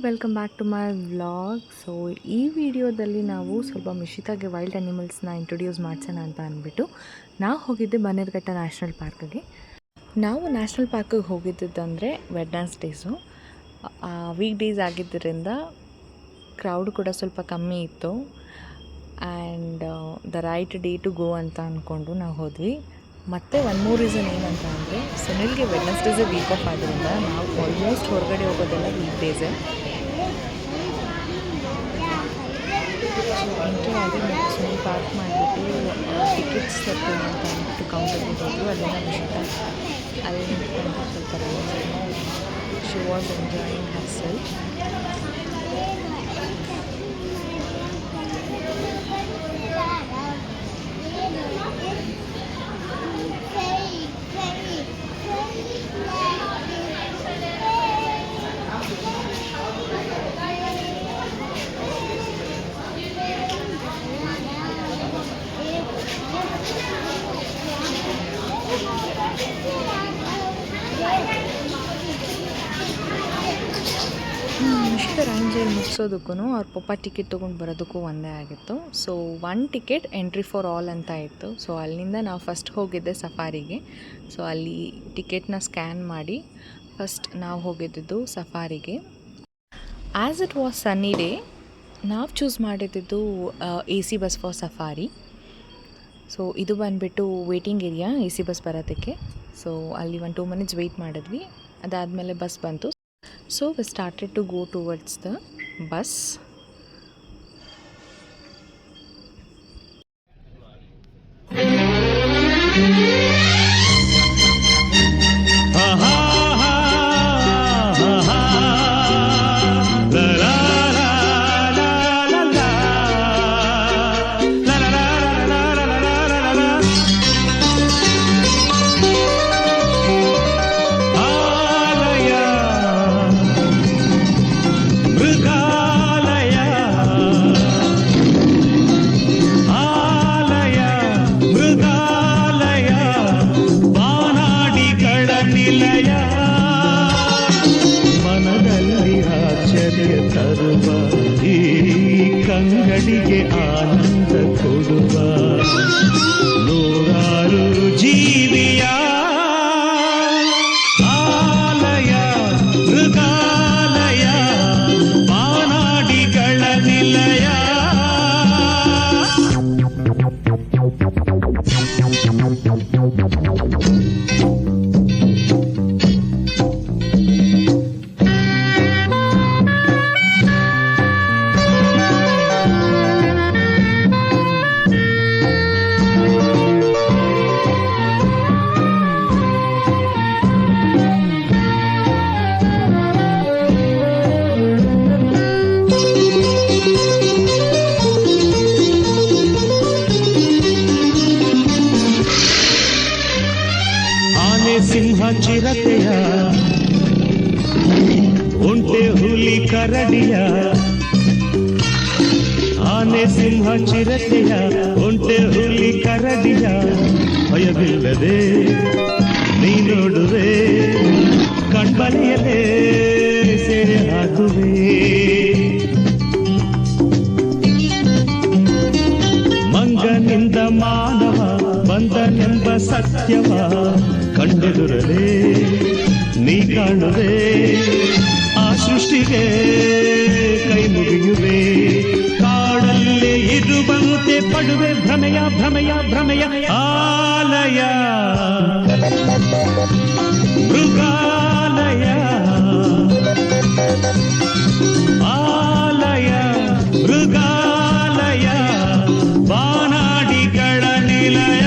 Welcome back to my vlog. So ಈ ವಿಡಿಯೋದಲ್ಲಿ ನಾವು ಸ್ವಲ್ಪ ಮಿಶಿತಾಗೆ ವೈಲ್ಡ್ ಅನಿಮಲ್ಸ್ನ ಇಂಟ್ರೊಡ್ಯೂಸ್ ಮಾಡ್ಸೋಣ ಅಂತ ಅಂದ್ಬಿಟ್ಟು ನಾವು ಹೋಗಿದ್ದೆ ಬನ್ನೇರುಘಟ್ಟ ನ್ಯಾಷನಲ್ ಪಾರ್ಕ್ಗೆ. ನಾವು ನ್ಯಾಷನಲ್ ಪಾರ್ಕಿಗೆ ಹೋಗಿದ್ದಂದರೆ ವೆಡ್ನೆಸ್ಡೇಸು. ವೀಕ್ ಡೇಸ್ ಆಗಿದ್ದರಿಂದ ಕ್ರೌಡ್ ಕೂಡ ಸ್ವಲ್ಪ ಕಮ್ಮಿ ಇತ್ತು. And the right day to go ಅಂತ ಅಂದ್ಕೊಂಡು ನಾವು ಹೋದ್ವಿ. ಮತ್ತು ಒನ್ ಮೋರ್ ರೀಸನ್ ಏನಂತ ಅಂದರೆ ಸುನಿಲ್ಗೆ ವೆಡ್ನೆಸ್ಡೇಸೇ ವೀಕ್ ಆಫ್ ಆದ್ದರಿಂದ ನಾವು ಆಲ್ಮೋಸ್ಟ್ ಹೊರಗಡೆ ಹೋಗೋದೆಲ್ಲ ವೀಕ್ ಡೇಸೇ. ಎಂಟ್ರಿ ಆಗಿ ಮತ್ತು ಸುನಿಲ್ ಪಾರ್ಕ್ ಮಾಡಿಬಿಟ್ಟು ಟಿಕೆಟ್ಸ್ ತರ್ತೀನಿ ಅಂತ ಅಂದ್ಬಿಟ್ಟು ಕೌಂಟರ್ಗೆ ಹೋದ್ರು. ಅಲ್ಲಿಂದ ಮಿಶಿತಾ ಅಲ್ಲಿ ನಿಂತ್ಕೊಂಡು ಸ್ವಲ್ಪ she was enjoying herself. Mishita ರೇಂಜಲ್ಲಿ ಮುಗಿಸೋದಕ್ಕೂ ಅವ್ರ ಪಪ್ಪ ಟಿಕೆಟ್ ತೊಗೊಂಡು ಬರೋದಕ್ಕೂ ಒಂದೇ ಆಗಿತ್ತು. So 1 ticket entry for all ಅಂತ ಇತ್ತು. ಸೊ ಅಲ್ಲಿಂದ ನಾವು ಫಸ್ಟ್ ಹೋಗಿದ್ದೆ ಸಫಾರಿಗೆ. ಸೊ ಅಲ್ಲಿ ಟಿಕೆಟ್ನ ಸ್ಕ್ಯಾನ್ ಮಾಡಿ ಫಸ್ಟ್ ನಾವು ಹೋಗಿದ್ದು ಸಫಾರಿಗೆ. As it was sunny day, ನಾವು ಚೂಸ್ ಮಾಡಿದ್ದು AC bus for safari. So ಇದು ಬಂದುಬಿಟ್ಟು ವೇಟಿಂಗ್ ಏರಿಯಾ AC ಬಸ್ ಬರೋದಕ್ಕೆ. ಸೊ ಅಲ್ಲಿ 1-2 ಮಿನಿಟ್ಸ್ ವೆಯ್ಟ್ ಮಾಡಿದ್ವಿ. ಅದಾದಮೇಲೆ ಬಸ್ ಬಂತು. So we started to go towards the bus. ಕಂಗಡಿಗೆ ಆನಂದ ಕೊಡುವ ನೂರಾರು ಜೀವಿಯ ಆಲಯ ಮೃಗಾಲಯ ಬಾನಾಡಿಗಳ ನಿಲಯ. ಸಿಂಹ ಚಿರತೆಯ ಒಂಟೆ ಹುಲಿ ಕರಡಿಯ, ಆನೆ ಸಿಂಹ ಚಿರತೆಯ ಒಂಟೆ ಹುಲಿ ಕರಡಿಯ ಭಯವಿಲ್ಲದೆ ನೀ ನೋಡುವೆ, ಕಣ್ಬಲೆಯಲೇ ಸೆರೆ ಹಾಕುವೆ. ಮಂಗನಿಂದ ಮಾನವ ಬಂದನೆಂಬ ಸತ್ಯವ ಕಂಡೆದುರಲೇ ನೀ ಕಾಣುವೆ, ಆ ಸೃಷ್ಟಿಗೆ ಕೈ ಮುಗಿಯುವೆ. ಕಾಡಲ್ಲೇ ಇರುವಂತೆ ಪಡುವೆ ಭ್ರಮೆಯ ಭ್ರಮೆಯ ಭ್ರಮೆಯ ಆಲಯ ಮೃಗಾಲಯ ಆಲಯ ಮೃಗಾಲಯ ಬಾನಾಡಿಗಳ ನಿಲಯ.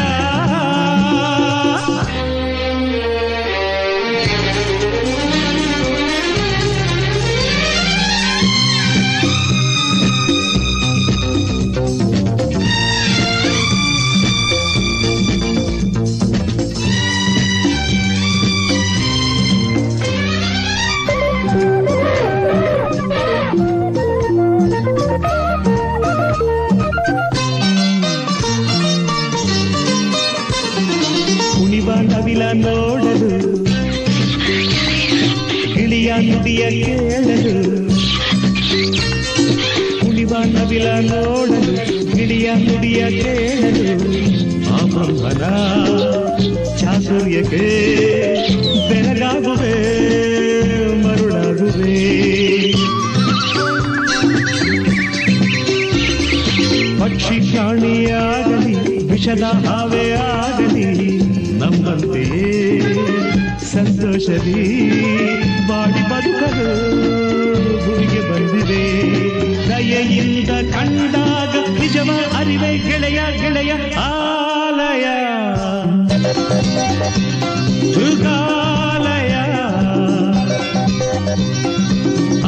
ನವಿಲ ನೋಡಲು ಗಿಳಿಯ ನುಡಿಯ ಕೇಳಲು ನವಿಲ ನೋಡಲು ಗಿಳಿಯ ನುಡಿಯ ಕೇಳಲು ಆ ಬ್ರಹ್ಮನ ಚಾತುರ್ಯಕ್ಕೆ ಬೆರಗಾಗುವೆ ಮರುಳಾಗುವೆ. ಪಕ್ಷಿ ಪ್ರಾಣಿಯಾಗಲಿ ವಿಷದ ಹಾವೇ ಆಗಲಿ ನಮ್ಮಂತೆಯೇ ಸಂತೋಷದಿ ಬಾಡಿ ಬದುಕಲು ಗುರಿಗೆ ಬಂದಿದೆ. ದಯೆಯಿಂದ ಕಂಡಾಗ ನಿಜವ ಅರಿವೆ ಗೆಳೆಯ ಗೆಳೆಯ ಆಲಯ ಮೃಗಾಲಯ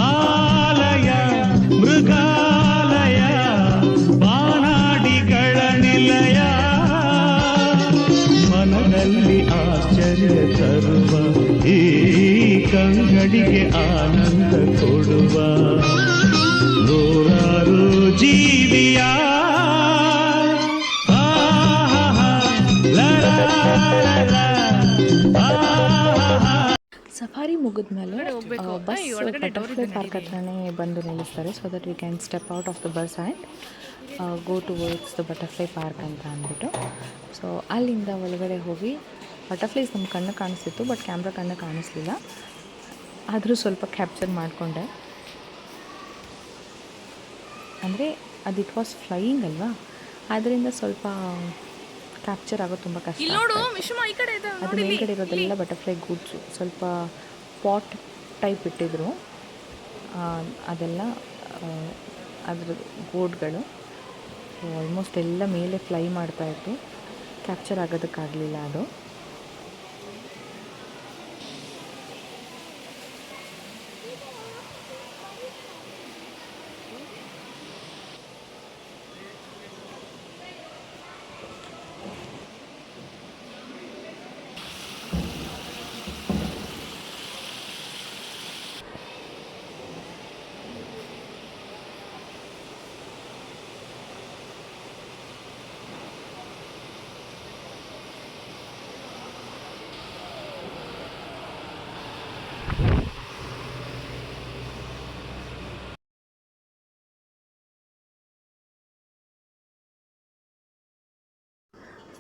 ಆಲಯ ಮೃಗಾಲಯ ಬಾನಾಡಿಗಳ ನಿಲಯ. ಮನದಲ್ಲಿ ಆಶ್ಚರ್ಯ ತರುವ ಈ ಕಂಗಳಿಗೆ ಆನಂದ ಕೊಡುವ ನೂರಾರು ಜೀವಿಯ ಸಫಾರಿ ಮುಗಿದ್ಮೇಲೆ ಬಸ್ ಬಟರ್ಫ್ಲೈ ಪಾರ್ಕ್ ಹತ್ರನೇ ಬಂದು ನಿಲ್ಲಿಸ್ತಾರೆ. So that we can step out of the bus and go towards the butterfly park ಅಂತ ಅಂದ್ಬಿಟ್ಟು. ಸೊ ಅಲ್ಲಿಂದ ಒಳಗಡೆ ಹೋಗಿ ಬಟರ್ಫ್ಲೈಸ್ ನಮ್ಮ ಕಣ್ಣು ಕಾಣಿಸ್ತಿತ್ತು, ಬಟ್ ಕ್ಯಾಮ್ರಾ ಕಣ್ಣು ಕಾಣಿಸ್ಲಿಲ್ಲ. ಆದರೂ ಸ್ವಲ್ಪ ಕ್ಯಾಪ್ಚರ್ ಮಾಡಿಕೊಂಡೆ. ಅಂದರೆ ಅದು ಇಟ್ ವಾಸ್ ಫ್ಲೈಯಿಂಗ್ ಅಲ್ವಾ, ಆದ್ದರಿಂದ ಸ್ವಲ್ಪ ಕ್ಯಾಪ್ಚರ್ ಆಗೋದು ತುಂಬ ಕಷ್ಟ. ಅದು ಮೇಲ್ಗಡೆ ಇರೋದೆಲ್ಲ ಬಟರ್ಫ್ಲೈ ಗೂಡ್ಸು, ಸ್ವಲ್ಪ ಪಾಟ್ ಟೈಪ್ ಇಟ್ಟಿದ್ರು, ಅದೆಲ್ಲ ಅದ್ರ ಗೋಡ್ಗಳು. ಆಲ್ಮೋಸ್ಟ್ ಎಲ್ಲ ಮೇಲೆ ಫ್ಲೈ ಮಾಡ್ತಾಯಿತ್ತು, ಕ್ಯಾಪ್ಚರ್ ಆಗೋದಕ್ಕಾಗಲಿಲ್ಲ ಅದು.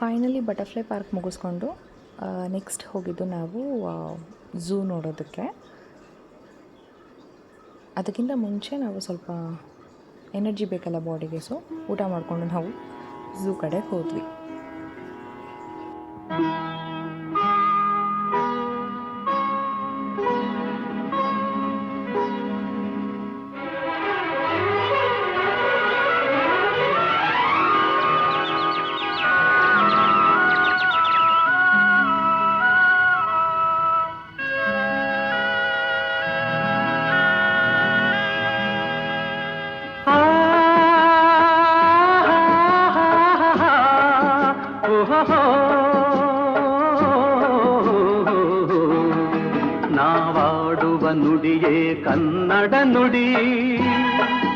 ಫೈನಲಿ ಬಟರ್ಫ್ಲೈ ಪಾರ್ಕ್ ಮುಗಿಸ್ಕೊಂಡು ನೆಕ್ಸ್ಟ್ ಹೋಗಿದ್ದು ನಾವು ಝೂ ನೋಡೋದಕ್ಕೆ. ಅದಕ್ಕಿಂತ ಮುಂಚೆ ನಾವು ಸ್ವಲ್ಪ ಎನರ್ಜಿ ಬೇಕಲ್ಲ ಬಾಡಿಗೆ, ಸೊ ಊಟ ಮಾಡಿಕೊಂಡು ನಾವು ಝೂ ಕಡೆ ಹೋದ್ವಿ. ನಾವಾಡುವ ನುಡಿಯೇ ಕನ್ನಡ ನುಡಿ,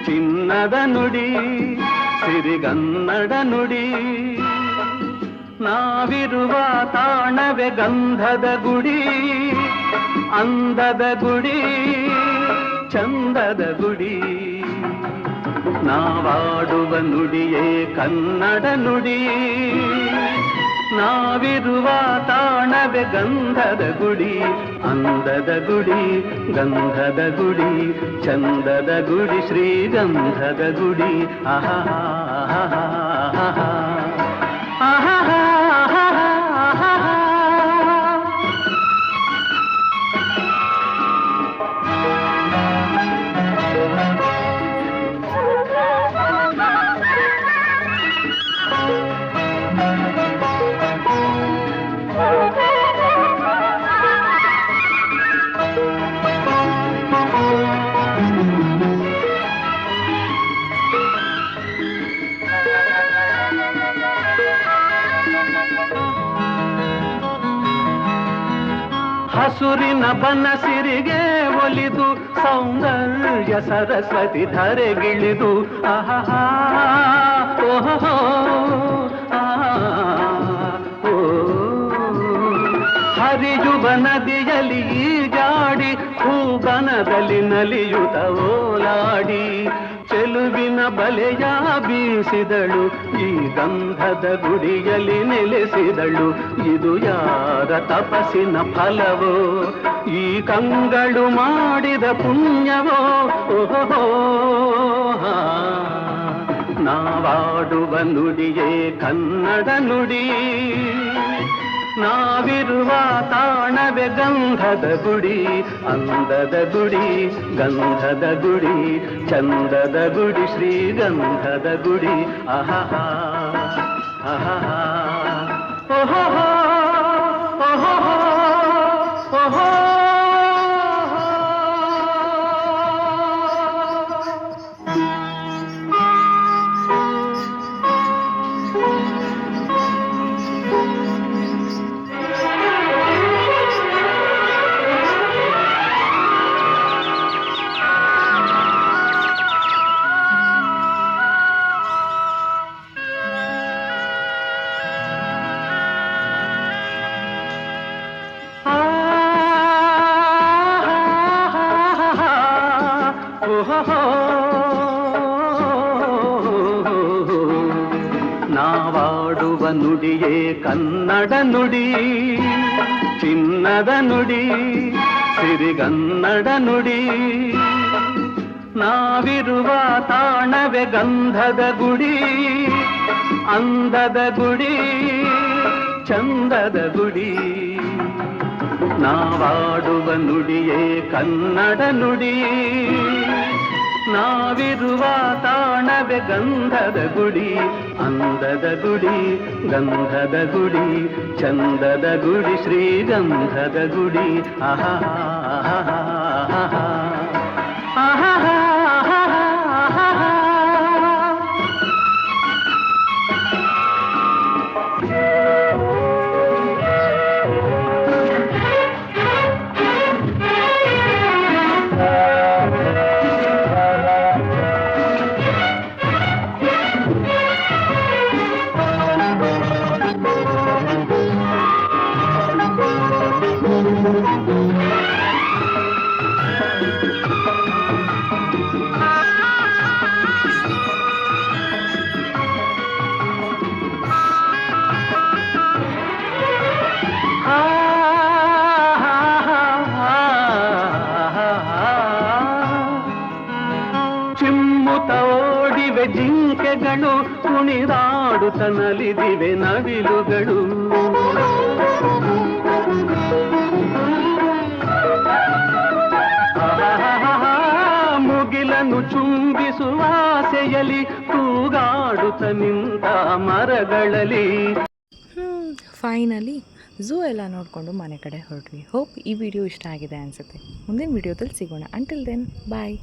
ಚಿನ್ನದ ನುಡಿ, ಸಿರಿಗನ್ನಡ ನುಡಿ. ನಾವಿರುವ ತಾಣವೇ ಗಂಧದ ಗುಡಿ, ಅಂದದ ಗುಡಿ, ಚಂದದ ಗುಡಿ. ನಾವಾಡುವ ನುಡಿಯೇ ಕನ್ನಡ ನುಡಿ, ನಾವಿರುವ ತಾಣವೇ ಗಂಧದ ಗುಡಿ, ಅಂದದ ಗುಡಿ, ಗಂಧದ ಗುಡಿ, ಚಂದದ ಗುಡಿ, ಶ್ರೀಗಂಧದ ಗುಡಿ. ಆಹಾ ಆಹಾ ಆಹಾ ಆಹಾ ಆಹಾ. ಹಸುರಿನ ಬನಸಿರಿಗೆ ಒಲಿದು ಸೌಂದರ್ಯ ಸರಸ್ವತಿ ಧರೆಗಿಳಿದು ಆಹಾ ಓಹೋ ಹರಿಯುವ ನದಿಯಲ್ಲಿ ಈಜಾಡಿ ಹೂಬನದಲ್ಲಿ ನಲಿಯುತ್ತ ಓಲಾಡಿ ಚೆಲುವಿನ ಬಲೆಯ ಬೀಸಿದಳು, ಈ ಗಂಧದ ಗುಡಿಯಲ್ಲಿ ನೆಲೆಸಿದಳು. ಇದು ಯಾರ ತಪಸ್ಸಿನ ಫಲವೋ, ಈ ಕಂಗಳು ಮಾಡಿದ ಪುಣ್ಯವೋ? ಓಹೋ, ನಾವಾಡುವ ನುಡಿಯೇ ಕನ್ನಡ ನುಡಿ, ನಾವಿರುವ ತಾಣವೇ ಗಂಧದ ಗುಡಿ. ಅಂದದ ಗುಡಿ, ಗಂಧದ ಗುಡಿ, ಚಂದದ ಗುಡಿ, ಶ್ರೀಗಂಧದ ಗುಡಿ. ಆಹಾ ಆಹಾ ಓಹೋ ಓಹೋ ಓಹೋ. ನಾವಾಡುವ ನುಡಿಯೇ ಕನ್ನಡ ನುಡಿ, ಚಿನ್ನದ ನುಡಿ, ಸಿರಿಗನ್ನಡ ನುಡಿ. ನಾವಿರುವ ತಾಣವೇ ಗಂಧದ ಗುಡಿ, ಅಂದದ ಗುಡಿ, ಚಂದದ ಗುಡಿ. ನಾವಾಡುವ ನುಡಿಯೇ ಕನ್ನಡ ನುಡಿ, ನಾವಿರುವ ತಾಣವೇ ಗಂಧದ ಗುಡಿ. ಅಂದದ ಗುಡಿ, ಗಂಧದ ಗುಡಿ, ಚಂದದ ಗುಡಿ, ಶ್ರೀಗಂಧದ ಗುಡಿ. ಆಹಾ ಆಹಾ ಆಹಾ ಆಹಾ ಆಹಾ. ಚಿಮ್ಮುತ್ತ ಓಡಿವೆ ಜಿಂಕೆಗಳು, ಕುಣಿದಾಡುತ್ತ ನಲಿದಿವೆ ನವಿಲುಗಳು. ಮುಗಿಲನ್ನು ಚುಂಬಿಸುವ ಆಸೆಯಲ್ಲಿ ತೂಗಾಡುತ್ತ ನಿಂತ ಮರಗಳಲ್ಲಿ. ಫೈನಲಿ ಝೂ ಎಲ್ಲ ನೋಡಿಕೊಂಡು ಮನೆ ಕಡೆ ಹೊರಟ್ವಿ. ಹೋಪ್ ಈ ವಿಡಿಯೋ ಇಷ್ಟ ಆಗಿದೆ ಅನಿಸುತ್ತೆ. ಮುಂದಿನ ವಿಡಿಯೋದಲ್ಲಿ ಸಿಗೋಣ. ಅಂಟಿಲ್ ದೆನ್ ಬಾಯ್.